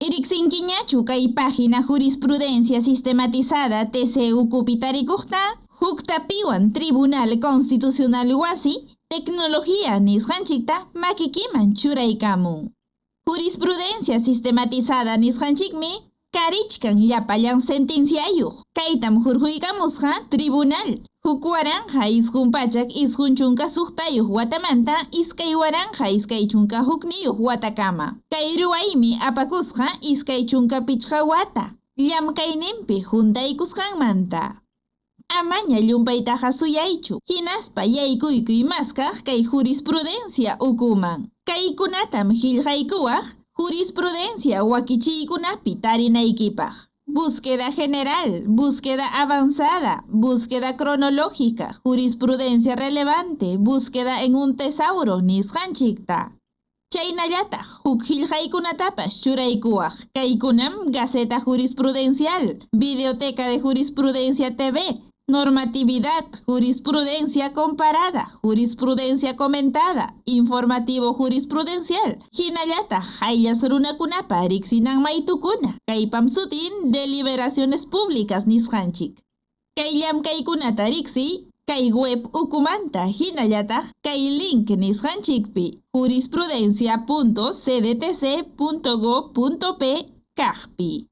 Iriksinkiñachu kay página jurisprudencia sistematizada TCU kupitarikuqta huktapiwan Tribunal Constitucional Wasi tecnología nisqanchikta makikiman churaykamun. Jurisprudencia sistematizada nisqanchikmi karichkan llapallan sentenciayuq. Kaytam hurquykamusqa tribunal. Huk waranja isqun pachak isqun chunka suqtayuq watamanta iskay waranja iskay chunka hukniyuq watakama. Kay ruwaymi apakusqa iskay chunka pichqa wata. Llamkayninpi juntaykusqanmanta. Amaña llumpaytaqa suyaychu. Hinaspa yaykuykuy maskaq kay jurisprudencia ukuman. Kaykunatam qillqaykuwaq jurisprudencia wakichiykunapi tarinaykipaq. Búsqueda general, búsqueda avanzada, búsqueda cronológica, jurisprudencia relevante, búsqueda en un tesauro nisqanchikta. Chaynallataq huk qillqaykunatapas churaykuwaq. Kaykunam Gaceta Jurisprudencial, Videoteca de Jurisprudencia TV, normatividad, jurisprudencia comparada, jurisprudencia comentada, informativo jurisprudencial. Hinallataq hayllas runakunapa riqsinanmaytukuna. Kaypam sutin deliberaciones públicas nisqanchik. Kay llamkaykunata riqsiy kay web ukumanta. Hinallataq kay link nisqanchikpi jurisprudencia.cdtc.go.p kaqpi.